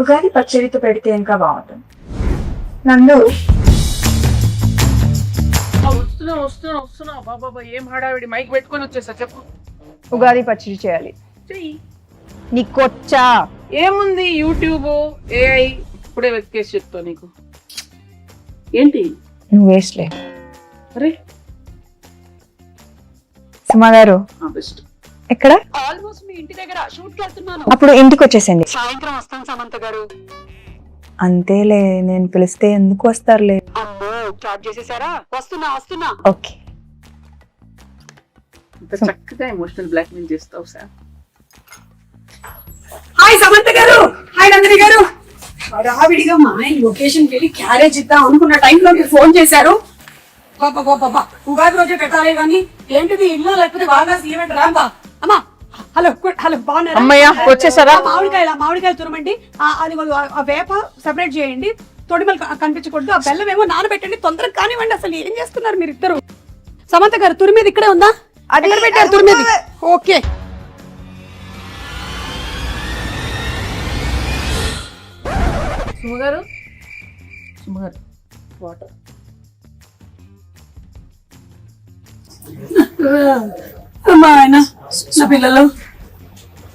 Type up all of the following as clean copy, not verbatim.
ఉగాది పచ్చడితో పెడితే ఇంకా బాగుంటుంది. నందు వస్తున్నా బాబా ఏం హడావిడి, మైక్ పెట్టుకొని వచ్చేసా. చెప్పు. ఉగాది పచ్చడి చేయాలి. చెయ్యి. నీకొచ్చా? ఏముంది, యూట్యూబ్, ఏఐ ఇప్పుడే వెతికేసి చెప్తా నీకు. ఏంటి నువ్వు వేస్ట్లే. అరే సుమా గారు బెస్ట్. ఎక్కడ? ఆల్మోస్ట్ మీ ఇంటి దగ్గర షూట్ కి వెళ్తున్నాను. అప్పుడు ఇంటికి వచ్చేసింది. సాయంత్రం వస్తాను సమంత గారు. అంతేలే, నేను పిలిస్తే ఎందుకు వస్తారులే. అమ్మో చాట్ చేసేసారా? వస్తున్నా. ఓకే. ఇంత చక్కగా ఎమోషనల్ బ్లాక్ మెయిల్ చేస్తావు సార్. హాయ్ సమంత గారు, హాయ్ నందిని గారు. హడావిడిగా మా ఆయన లొకేషన్ కి వెళ్ళి క్యారేజ్ ఇద్దాం అనుకున్న టైంలో మీరు ఫోన్ చేశారు. బాబా ఉగాది రోజే పెట్టాలి కానీ ఏంటిది ఇల్లు లేకపోతే బాగా ఈవెంట్ రాంబా. అమ్మా హలో బాగున్నారా? అమ్మయ్య వచ్చేసారా? మామిడికాయలు తురమండి. అది ఆ వేప సెపరేట్ చేయండి, తొడిమలు కనిపించకూడదు. ఆ బెల్లం ఏమో నానబెట్టండి, తొందరగా కానివ్వండి. అసలు ఏం చేస్తున్నారు మీరు ఇద్దరు? సమంత గారు తురిమేది ఇక్కడే ఉందా? అది పెట్టారు తురిమేది. Okay సుమగారు water. మా ఆయన నా పిల్లలు,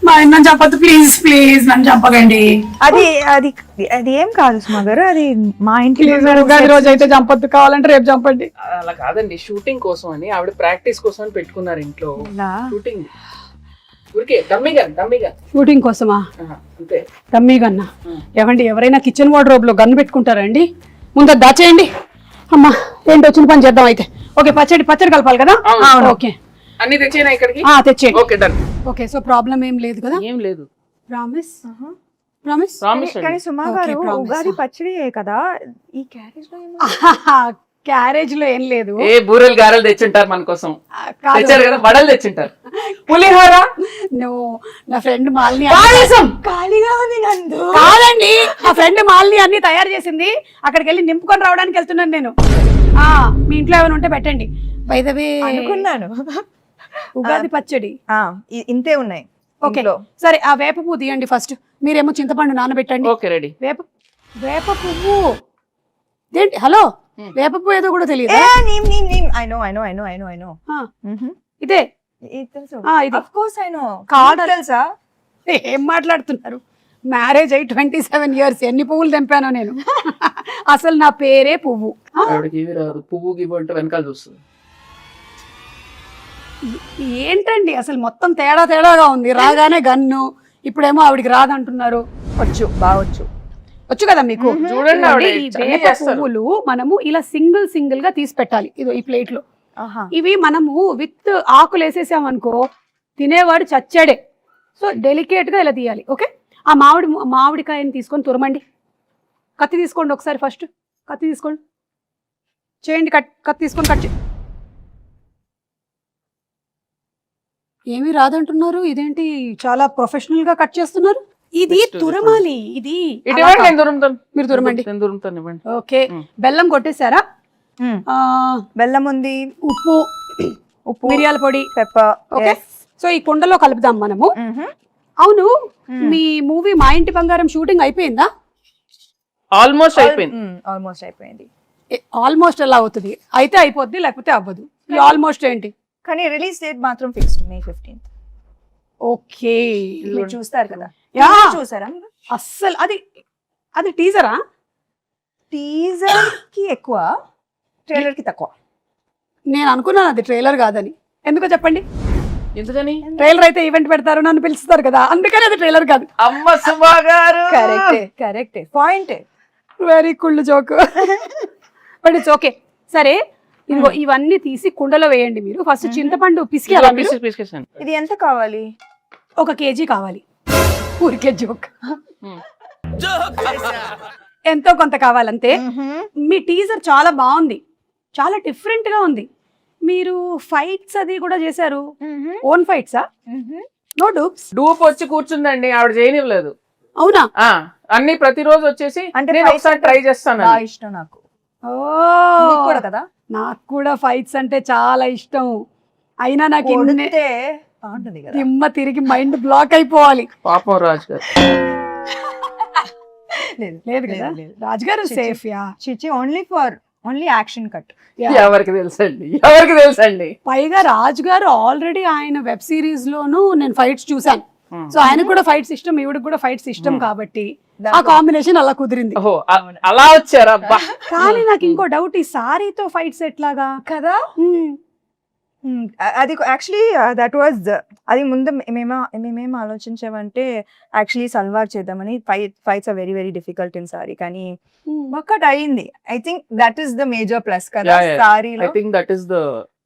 మా ఆయన నన్ను చంపద్దు ప్లీజ్ నన్ను చంపకండి. అది అది అది ఏం కాదు సుమా గారు, అది మా ఇంటి ఉగాది రోజు అయితే చంపద్దు, కావాలంటే రేపు చంపండి. అలా కాదండి, షూటింగ్ కోసం అని ఆవిడ ప్రాక్టీస్ కోసం అని పెట్టుకున్నారు ఇంట్లో. షూటింగ్ ఊరికే డమ్మీగా షూటింగ్ కోసమా? అంతే. డమ్మీ గన్నా? ఏమండి, ఎవరైనా కిచెన్ వార్డ్రోబ్ లో గన్ను పెట్టుకుంటారండి? ముందు దాచేయండి. అమ్మా ఏంటి, వచ్చిన పని చేద్దాం అయితే. ఓకే, పచ్చడి కలపాలి కదా? ఓకే, అన్ని తెచ్చేనా ఇక్కడికి? తెచ్చేయండి. Okay done. Okay, so problem ఏం లేదు కదా? ఏం లేదు. ప్రామిస్. కానీ సుమా గారు ఉగాది పచ్చడి కదా, ఈ క్యారేజ్ లో క్యారేజ్ లో ఏం లేదు. ఏ బూరెలు గారెలు తెచ్చుంటారు మన కోసం, తెచ్చారు కదా, వడలు తెచ్చుంటారు, పులిహోర. నా ఫ్రెండ్ మాలిని ఖాళీగా ఉంది నందు. కాదండి, నా ఫ్రెండ్ మాలిని అన్ని తయారు చేసింది. అక్కడికి వెళ్ళి నింపుకొని రావడానికి వెళ్తున్నాను నేను. మీ ఇంట్లో ఏమైనా ఉంటే పెట్టండి. బై ద వే అనుకున్నాను ఉగాది పచ్చడి ఇంతే ఉన్నాయి. ఓకే సరే, ఆ వేప పువ్వు తీయండి ఫస్ట్. మీరేమో చింతపండు నానబెట్టండి. Okay ready. వేప పువ్వు ఏంటి? హలో, వేప పువ్వు ఏదో కూడా తెలియదు. ఇదే తెలుసా? ఏం మాట్లాడుతున్నారు? మ్యారేజ్ అయ్యి 27 years, ఎన్ని పువ్వులు తెంపానో నేను. అసలు నా పేరే పువ్వు. పువ్వు గివ్వు అంటే వెనకాల చూస్తుంది. ఏంటండి అసలు మొత్తం తేడాగా ఉంది. రాగానే గన్ను, ఇప్పుడేమో ఆవిడికి రాదంటున్నారు. వచ్చు కదా మీకు. చూడండి, ఈ వేప పువ్వులు మనము ఇలా సింగిల్ గా తీసి పెట్టాలి. ఇదో ఈ ప్లేట్ లో. ఇవి మనము విత్ ఆకులు వేసేసామనుకో తినేవాడు చచ్చాడే. సో డెలికేట్ గా ఇలా తీయాలి. ఓకే, ఆ మామిడికాయని తీసుకొని తురమండి. కత్తి తీసుకోండి ఒకసారి. ఫస్ట్ కత్తి తీసుకోండి, చేయండి. కత్తి తీసుకొని కట్ చేయండి. ఏమీ రాదంటున్నారు, ఇదేంటి చాలా ప్రొఫెషనల్ గా కట్ చేస్తున్నారు? ఇది తురమాలి. ఇది మీరు తురమండి. ఓకే, బెల్లం కొట్టేశారా? బెల్లం ఉంది, ఉప్పు, మిరియాల పొడి, పెప్పర్. ఓకే, సో ఈ కుండలో కలుపుదాం మనము. అవును, మీ మూవీ మా ఇంటి బంగారం షూటింగ్ అయిపోయిందా? ఆల్మోస్ట్ అయిపోయింది. ఆల్మోస్ట్ ఎలా అవుతుంది? అయితే అయిపోద్ది, లేకపోతే అవ్వదు. ఆల్మోస్ట్ ఏంటి? కానీ రిలీజ్ డేట్ మాత్రం ఫిక్స్డ్ May 15th. ఓకే, మీరు చూస్తారు కదా? చూసారా? అస్సలు అది టీజరా? టీజర్ కి ఎక్కువ, ట్రైలర్ కి తక్కువ. నేను అనుకున్నాను అది ట్రైలర్ కాదని. ఎందుకో చెప్పండి. ఎందుకని? ట్రైలర్ అయితే ఈవెంట్ పెడతారు, నన్ను పిలుస్తారు కదా, అందుకని అది ట్రైలర్ కాదు. అమ్మ సుమా గారు, కరెక్టే పాయింట్. వెరీ కుళ్ళు జోక్. But it's okay. సరే, ఇదిగో ఇవన్నీ తీసి కుండలో వేయండి. మీరు ఫస్ట్ చింతపండు పిసికి. ఇది ఎంత కావాలి? 1 kg కావాలి. ఊరికే జోక్. ఎంతో కొంత కావాలంతే. మీ టీజర్ చాలా బాగుంది, చాలా డిఫరెంట్ గా ఉంది. మీరు ఫైట్స్ అది కూడా చేశారు. ఓన్ ఫైట్సా? No dupes? డూప్ వచ్చి కూర్చుందండి, ఆవిడ చేయనివ్వలేదు. అవునా? అన్ని ప్రతిరోజు వచ్చేసి అంటే ఒకసారి ట్రై చేస్తాను. ఇష్టం నాకు. కూడా కదా, నాకు కూడా ఫైట్స్ అంటే చాలా ఇష్టం. అయినా నాకు దిమ్మ తిరిగి మైండ్ బ్లాక్ అయిపోవాలి. పాపం రాజు గారు. లేదు కదా రాజుగారు సేఫ్ యా చిచి ఓన్లీ యాక్షన్ కట్. ఎవరికి తెలుసండి పైగా రాజుగారు ఆల్రెడీ ఆయన వెబ్ సిరీస్ లోను నేను ఫైట్స్ చూసాను. సో ఆయనకు కూడా ఫైట్స్ ఇష్టం, ఈవిడకి కూడా ఫైట్స్ ఇష్టం కాబట్టి ఆ కాంబినేషన్ అలా కుదిరింది. ఓహో అలా వచ్చారా? కానీ నాకు ఇంకో డౌట్, ఈ సారీతో ఫైట్స్ ఎట్లాగా కదా? అది యాక్చువల్లీ దట్ వాజ్ అది ముందు మేమేం ఆలోచించామంటే యాక్చువల్లీ సల్వార్ చేద్దామని. Fights are very very difficult in sari, కానీ ఒక్కటి అయింది. I think that is the major plus కదా సారీలో. I think that is the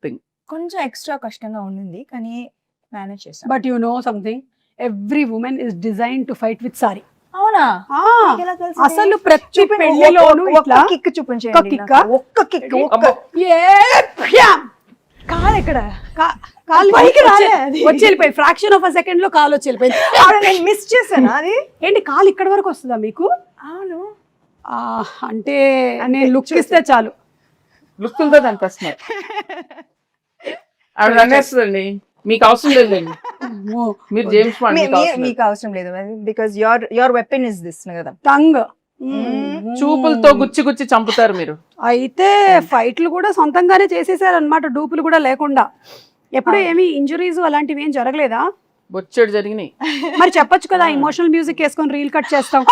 thing. కొంచెం ఎక్స్ట్రా కష్టంగా ఉండింది కానీ మేనేజ్ చేసాం. But you know something, every women is design to fight with sari. అవునా? అసలు ప్రతి పెళ్లిలోనూ ఇట్లా కిక్ చూపించండి. ఒక్క కిక్ కాలు ఎక్కడ? కాలు వచ్చి వెళ్ళిపోయి ఫ్రాక్షన్ ఆఫ్ అ సెకండ్ లో కాలు వచ్చి వెళ్ళిపోయింది. నేను మిస్ చేశాను. అది ఏంటి కాలు ఇక్కడ వరకు వస్తుందా మీకు? అవును. అంటే నేను లుక్ ఇస్తే చాలు. లుక్తో దాని ప్రశ్న ఆవిడ అనేస్తుందండి, మీకు అవసరం లేదండి. మీరు జేమ్స్ బాండ్, మీకు అవసరం లేదు because your weapon is this కదా, టంగ్. చూపులతో గుచ్చి చంపుతారు మీరు. అయితే ఫైట్లు కూడా సొంతంగానే చేసేసారు అన్నమాట, డూపులు కూడా లేకుండా. ఎప్పుడు ఏమి ఇంజురీస్ అలాంటివి ఏం జరగలేదా? బొచ్చెడు జరిగినాయి. మరి చెప్పొచ్చు కదా, ఇమోషనల్ మ్యూజిక్ వేసుకొని రీల్ కట్ చేస్తాం.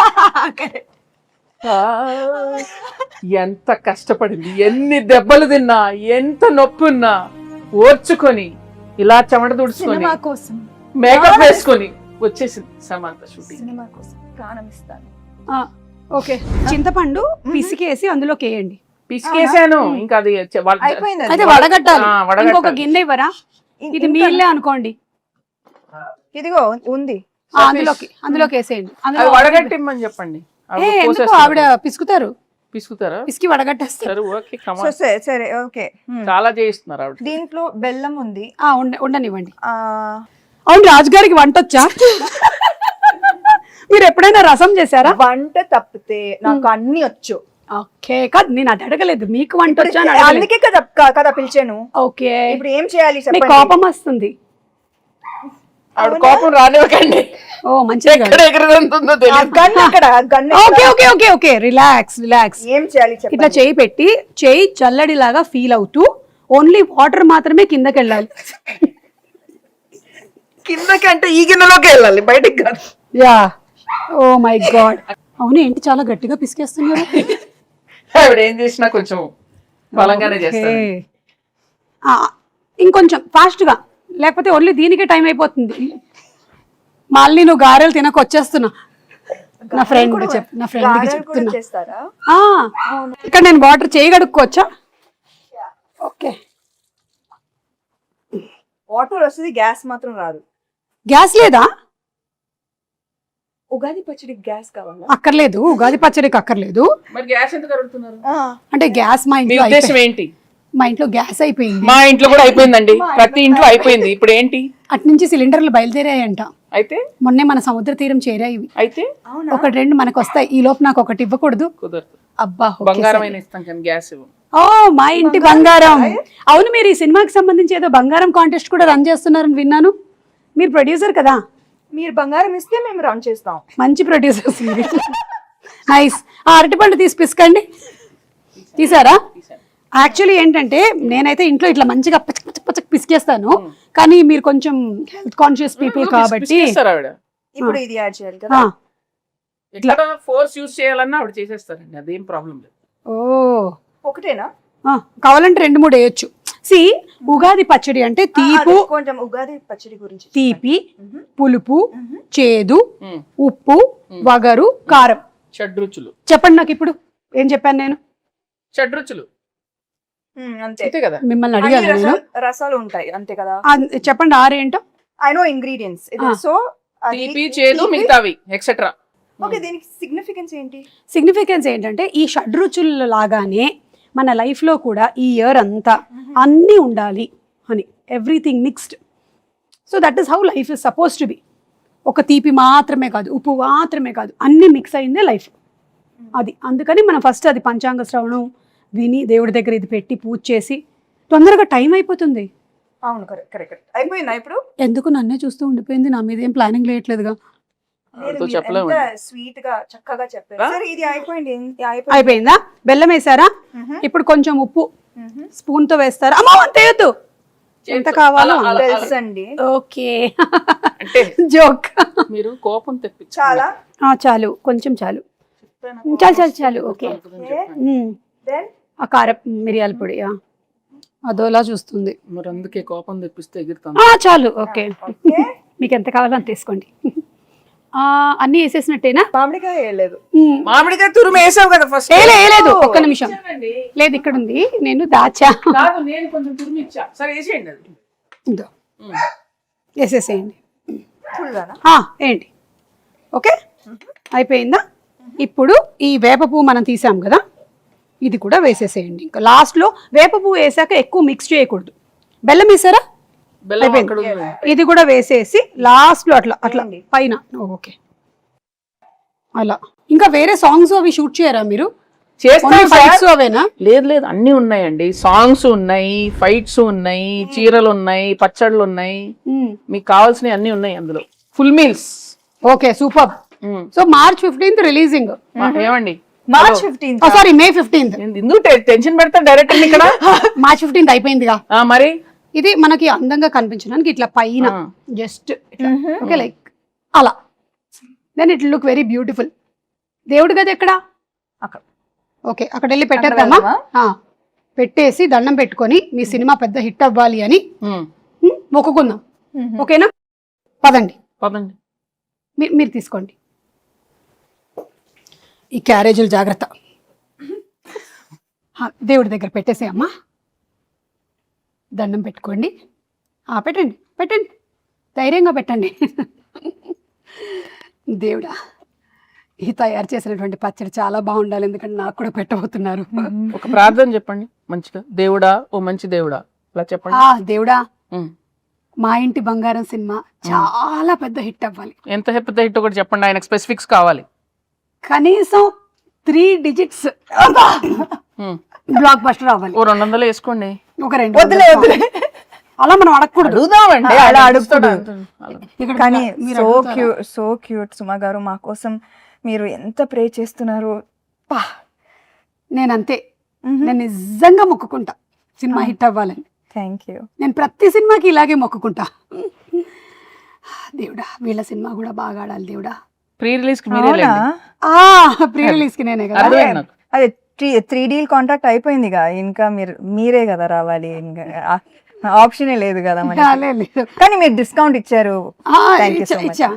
ఎంత కష్టపడింది, ఎన్ని దెబ్బలు తిన్నా, ఎంత నొప్పి ఉన్నా ఓర్చుకొని ఇలా చెమట తుడుచుకొని మేకప్ వేసుకొని వచ్చేసింది సమంత షూటింగ్. సినిమా కోసం ప్రాణం ఇస్తాను. ఓకే, చింతపండు పిసికేసి అందులోకి వేయండి. పిసికేసాను, ఇంకా అది అయిపోయింది. అయితే వడగట్టాలి. ఇంకొక గిన్నె ఇవ్వరా? ఇది మీళ్ళే అనుకోండి. ఇదిగో ఉంది, అందులోకి వేసేయండి. వడగట్టిమ్మని చెప్పండి. ఎందుకు ఆవిడ పిసుకుతారా? పిసికి వడగట్టేస్తారు. సరే ఓకే. చాలా చేయిస్తున్నారు ఆవిడ. దీంట్లో బెల్లం ఉంది. ఉండనివ్వండి. అవును, రాజుగారికి వంట వచ్చా? మీరు ఎప్పుడైనా రసం చేశారా? వంట తప్పితే నాకు అన్ని వచ్చు. ఓకే, కాదు నేను అది అడగలేదు, మీకు వంట వచ్చా? అందుకే కదా పిలిచాను. ఓకే, ఇప్పుడు ఏం చేయాలి? కోపం వస్తుంది. ఆవిడ కోపం రానివ్వకండి. ఓ మంచిగా. రిలాక్స్. ఏం చేయాలి? ఇట్లా చేయి పెట్టి, చేయి చల్లడిలాగా ఫీల్ అవుతూ ఓన్లీ వాటర్ మాత్రమే కిందకి వెళ్ళాలి. కిందకి అంటే ఈ గిన్నెలోకి వెళ్ళాలి, బయటికి కాదు. Yeah, oh my god. అవును, ఏంటి చాలా గట్టిగా పిసికేస్తున్నారు? ఆవిడ ఏం చేసినా కొంచెం బలంగానే చేస్తారు. ఇంకొంచెం ఫాస్ట్ గా, లేకపోతే ఓన్లీ దీనికే టైం అయిపోతుంది. మళ్ళీ నువ్వు గారెలు తినక వచ్చేస్తున్నా. నా ఫ్రెండ్కి చెప్తున్నా. ఇక్కడ నేను వాటర్ చేయగడుక్కోవచ్చా? ఓకే, వాటర్ వస్తుంది, గ్యాస్ మాత్రం రాదు. గ్యాస్ లేదా? ఉగాది పచ్చడికి గ్యాస్ కావాలా? అక్కర్లేదు, ఉగాది పచ్చడికి అక్కర్లేదు. మరి గ్యాస్ ఎందుకు అడుగుతున్నారు? అంటే గ్యాస్ మా ఇంట్లో ఏంటి? మా ఇంట్లో గ్యాస్ అయిపోయింది. మా ఇంట్లో కూడా అయిపోయిందండి, ప్రతి ఇంట్లో అయిపోయింది. ఇప్పుడు ఏంటి? అటు నుంచి సిలిండర్లు బయలుదేరాయంట. అయితే మొన్నే మన సముద్ర తీరం చేరాయి. అయితే ఒకటి రెండు మనకు వస్తాయి. ఈ లోపు నాకు ఒకటి ఇవ్వకూడదు? కుదరదు. అబ్బా, బంగారం అయినా ఇస్తాం కానీ గ్యాస్ ఇవ్వం. ఓ మా ఇంటి బంగారం. అవును, మీరు ఈ సినిమాకి సంబంధించి ఏదో బంగారం కాంటెస్ట్ కూడా రన్ చేస్తున్నారని విన్నాను. మీరు ప్రొడ్యూసర్ కదా? మీరు బంగారం ఇస్తే మేము రన్ చేస్తాం. మంచి ప్రొడ్యూసర్స్. నైస్. ఆ అరటిపండు తీసి పిసకండి. తీసారా? యాక్చువల్లీ ఏంటంటే నేనైతే ఇంట్లో ఇట్లా మంచిగా పచ్చక్ పిసికేస్తాను, కానీ మీరు కొంచెం హెల్త్ కాన్షియస్ పీపుల్ కాబట్టి ఇప్పుడు ఇది యాడ్ చేయాలి కదా. ఇట్లా ఫోర్స్ యూస్ చేయాలన్నా ఆవిడ చేసేస్తారండి, అదేం ప్రాబ్లం లేదు. ఓ ఒకటేనా? కావాలంటే 2-3 వేయొచ్చు. సి ఉగాది పచ్చడి అంటే తీపు, కొంచెం ఉగాది పచ్చడి గురించి తీపి, పులుపు, చేదు, ఉప్పు, వగరు, కారం, షడ్రుచులు. చెప్పండి నాకు ఇప్పుడు ఏం చెప్పాను నేను? షడ్రుచులు అంతే కదా. మిమ్మల్ని అడిగాను నేను. రసాలు ఉంటాయి అంతే కదా. చెప్పండి 6 ఏంటో. I know ingredients. సో తీపి, చేదు, మిగతావి ఎక్సెట్రా. ఓకే, దీనికి సిగ్నిఫికెన్స్ ఏంటి? సిగ్నిఫికెన్స్ ఏంటంటే ఈ షడ్రుచుల లాగానే మన లైఫ్లో కూడా ఈ ఇయర్ అంతా అన్నీ ఉండాలి అని, everything mixed. So that is how life is suppose to be. ఒక తీపి మాత్రమే కాదు, ఉప్పు మాత్రమే కాదు, అన్నీ మిక్స్ అయిందే లైఫ్. అది అందుకని మనం ఫస్ట్ అది పంచాంగ శ్రవణం విని దేవుడి దగ్గర ఇది పెట్టి పూజ చేసి తొందరగా టైం అయిపోతుంది. అవును, కరెక్ట్. అయిపోయిందా ఇప్పుడు? ఎందుకు నన్నే చూస్తూ ఉండిపోయింది? నా మీద ఏం ప్లానింగ్ లేయట్లేదుగా. వాళ్ళతో చెప్పలేము. స్వీట్ గా చక్కగా చెప్పారు. సరే ఇది అయిపోయింది. అయిపోయిందా? బెల్లం వేసారా? ఇప్పుడు కొంచెం ఉప్పు స్పూన్ తో వేస్తారా? అమ్మో అంతేయద్దు, ఎంత కావాలో తెలుసండి. ఓకే అంటే జోక్. మీరు కోపం తెప్పించి చాలా చాలు, కొంచెం చాలు, చాలు చాలు చాలు. ఓకే. దెన్ ఆ కారం మిరియాల పొడి అదోలా చూస్తుంది. మరి అందుకే కోపం తెప్పిస్తే ఎగురుతాం. చాలు. ఓకే, మీకు ఎంత కావాలో అంత తీసుకోండి. అన్ని వేసేసినట్టేనా? మామిడికాయ వేయలేదు. మామిడికాయ తురుము వేసావు కదా ఫస్ట్. వేయలేదు, ఒక్క నిమిషం. లేదు, ఇక్కడ ఉంది, నేను దాచా. కాదు, నేను కొంచెం తురుము ఇచ్చా. సరే వేసేయండి అది. ఇదో వేసేసేయండి. ఫుల్గానా? ఏంటి? ఓకే, అయిపోయిందా? ఇప్పుడు ఈ వేప పువ్వు మనం తీసాం కదా, ఇది కూడా వేసేసేయండి. ఇంకా లాస్ట్ లో వేప పువ్వు వేసాక ఎక్కువ మిక్స్ చేయకూడదు. బెల్లం వేసారా? బెల్లం అక్కడ ఉంది. ఇది కూడా వేసేసి లాస్ట్ లో అట్లా అట్లా పైన. ఓకే, అలా. ఇంకా వేరే సాంగ్స్ అవి షూట్ చేయరా మీరు? ఫైట్స్ అవేనా? లేదు లేదు, అన్ని ఉన్నాయండి. సాంగ్స్ ఉన్నాయి, ఫైట్స్ ఉన్నాయి, చీరలు ఉన్నాయి, పచ్చళ్ళు ఉన్నాయి, మీకు కావాల్సినవి అన్ని ఉన్నాయి అందులో. Full meals. Okay, super. So March 15th releasing. ఏమండి, March 15th. Sorry, May 15th. ఎందుకు టెన్షన్ పెడతా డైరెక్టర్ ఇక్కడ? March 15th అయిపోయిందిగా. మరి ఇది మనకి అందంగా కనిపించడానికి ఇట్లా పైన జస్ట్ ఓకే, లైక్ అలా. Then it look very beautiful. దేవుడి గది ఎక్కడ? అక్కడ. ఓకే, అక్కడ వెళ్ళి పెట్టేద్దామా? పెట్టేసి దండం పెట్టుకొని మీ సినిమా పెద్ద హిట్ అవ్వాలి అని మొక్కుకుందాం. ఓకేనా? పదండి పదండి. మీరు తీసుకోండి. ఈ క్యారేజీలు జాగ్రత్త. దేవుడి దగ్గర పెట్టేసే అమ్మా. దండం పెట్టుకోండి. పెట్టండి పెట్టండి, ధైర్యంగా పెట్టండి. దేవుడా, ఈ తయారు చేసినటువంటి పచ్చడి చాలా బాగుండాలి, ఎందుకంటే నాకు కూడా పెట్టబోతున్నారు. ఒక ప్రార్థన చెప్పండి మంచిగా. దేవుడా, ఓ మంచి దేవుడా, అలా చెప్పండి. దేవుడా, మా ఇంటి బంగారం సినిమా చాలా పెద్ద హిట్ అవ్వాలి. ఎంత పెద్ద హిట్ ఒకటి చెప్పండి, ఆయనకు స్పెసిఫిక్స్ కావాలి. కనీసం 3 digits బ్లాక్ బస్టర్ అవ్వాలి. ఓ 200 వేసుకోండి. ఒక 2 అలా మనం అడగకూడదు. అడుగుదామండి, అలా అడుగుతాడు. కానీ సో క్యూట్ సుమా గారు, మా కోసం మీరు ఎంత ప్రే చేస్తున్నారు. నేనంతే, నేను నిజంగా మొక్కుకుంటా సినిమా హిట్ అవ్వాలని. Thank you. నేను ప్రతి సినిమాకి ఇలాగే మొక్కుకుంటా. దేవుడా, వీళ్ళ సినిమా కూడా బాగా ఆడాలి దేవుడా. ప్రీ రిలీజ్ కి మీరే లేండి. ప్రీ రిలీజ్ కి నేనే కదా. అర్థమైంది నాకు. అదే 3D కాంట్రాక్ట్ అయిపోయిందిగా, ఇంకా మీరే కదా రావాలి, ఇంకా ఆప్షనే లేదు కదా మనకి. కానీ మీరు డిస్కౌంట్ ఇచ్చారు. ఇచ్చా.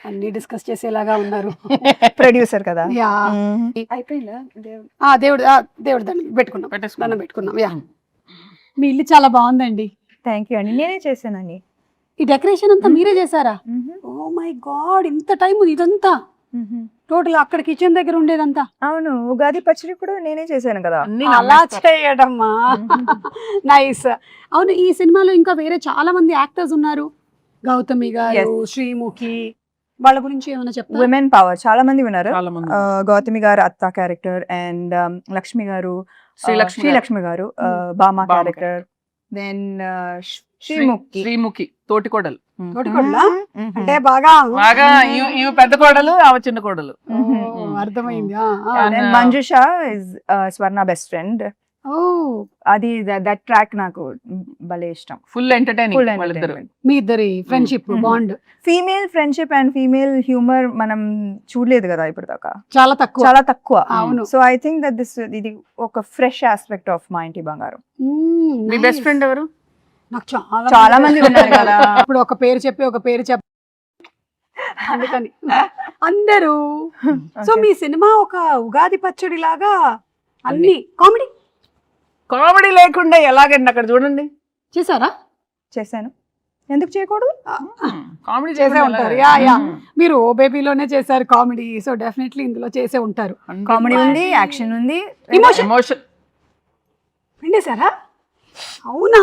అన్ని డిస్కస్ చేసేలాగా ఉన్నారు. ప్రొడ్యూసర్ కదా. అయిపోయిందా? దేవుడు దండం పెట్టుకున్నాం, దండం పెట్టుకున్నాం. మీ ఇల్లు చాలా బాగుందండి. థ్యాంక్ యూ అండి, నేనే చేశానండి. ఈ డెకరేషన్ అంతా మీరే చేశారా? ఓ మై గాడ్, ఇంత టైం ఇదంతా టోటల్ అక్కడ కిచెన్ దగ్గర ఉండేదంతా? అవును, ఉగాది పచ్చడి కూడా నేనే చేశాను కదా. అలా చేయడమ్మా, నైస్. అవును, ఈ సినిమాలో ఇంకా వేరే చాలా మంది యాక్టర్స్ ఉన్నారు. గౌతమి గారు, శ్రీముఖి, వాళ్ళ గురించి ఏమైనా చెప్తారా? విమెన్ పవర్ చాలా మంది ఉన్నారు. గౌతమి గారు అత్త క్యారెక్టర్, అండ్ లక్ష్మి గారు, శ్రీలక్ష్మి గారు బామా క్యారెక్టర్, దెన్ శ్రీముఖి తోటికోడలు. అంటే బాగా ఈమె పెద్ద కోడలు, ఆమె చిన్న కోడలు. అర్థమైంది. Manjusha is Swarna best friend. అది దట్ ట్రాక్ నాకు భలే ఇష్టం. Full entertaining. మీ ఇద్దరి friendship bond, female friendship and female humour మనం చూడలేదు కదా ఇప్పుడు దాకా, చాలా తక్కువ. అవును. సో ఐ థింక్ దట్ ఇది ఒక ఫ్రెష్ ఆస్పెక్ట్ ఆఫ్ మా ఇంటి బంగారం. మీ బెస్ట్ ఫ్రెండ్ ఎవరు? నాకు చాలా మంది ఉన్నారు కదా. ఇప్పుడు ఒక పేరు చెప్పి అందుకని అందరూ. సో మీ సినిమా ఒక ఉగాది పచ్చడి లాగా అన్ని కామెడీ లేకుండా ఎలాగండి అక్కడ చూడండి. చేశారా? చేశాను, ఎందుకు చేయకూడదు? కామెడీ చేసే ఉంటారు. మీరు ఓ బేబీలోనే చేశారు కామెడీ, సో డెఫినెట్లీ ఇందులో చేసే ఉంటారు. కామెడీ ఉంది, యాక్షన్ ఉంది, ఎమోషన్ పిండేశారా? అవునా?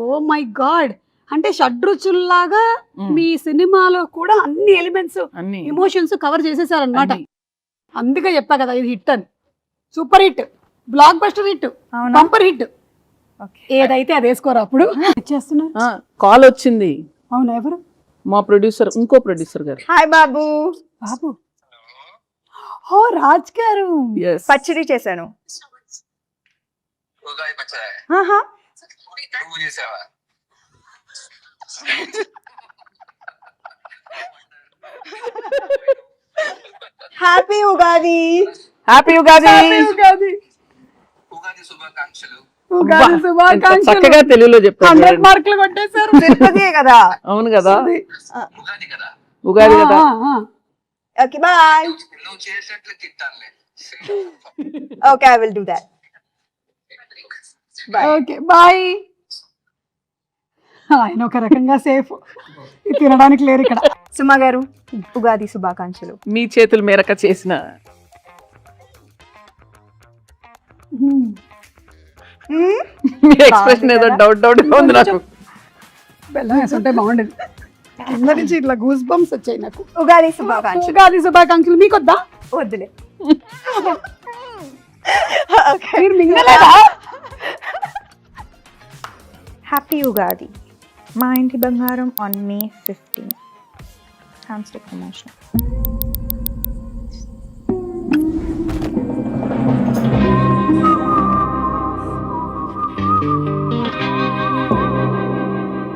ఓ మై గాడ్, అంటే షడ్రుచుల్లాగా మీ సినిమాలో కూడా అన్ని ఎలిమెంట్స్, ఎమోషన్స్ కవర్ చేసేసారనమాట. అందుకే చెప్పా కదా ఇది హిట్ అని. Super hit, block buster hit, bumper hit. ఏదైతే అది వేసుకోరా అప్పుడు. కాల్ వచ్చింది. అవునా? ఎవరు? మా ప్రొడ్యూసర్, ఇంకో ప్రొడ్యూసర్ గారు. హాయ్ బాబు. బాబు ఓ రాజ్ గారు Yes. పచ్చడి చేశాను. ఉగాది పచ్చడి ఆహా. నువ్వు చేసావా? హ్యాపీ ఉగాది. హ్యాపీ ఉగాది. ఉగాది ఉగాది శుభాకాంక్షలు. ఉగాది ఎంత శుభాకాంక్షలు. చక్కగా తెలుగులో చెప్పారు 100 మార్కులు కొట్టేశారు. తిరుపతియే కదా. అవును కదా, ఉగాది కదా, ఉగాది కదా. Okay bye. నువ్వు చేసినట్లు తిట్టానులే. Okay I will do that. Okay bye. ఆయన ఒక రకంగా సేఫ్, తినడానికి లేరు ఇక్కడ. సుమ గారు ఉగాది శుభాకాంక్షలు. మీ చేతుల మేరక చేసిన మీ ఎక్స్ప్రెషన్ ఏదో డౌట్ ఉంది నాకు. బెల్లం వేసుంటే బాగుండేది. కింద నుంచి ఇట్లా గూస్ బంప్స్ వచ్చాయి నాకు. ఉగాది శుభాకాంక్షలు. ఉగాది శుభాకాంక్షలు. మీకు వద్దా? వద్దులే. మీరు మింగలేదా? హ్యాపీ ఉగాది. మా ఇంటి బంగారం ఆన్ May 15. హ్యామ్స్టిక్ ప్రమోషన్.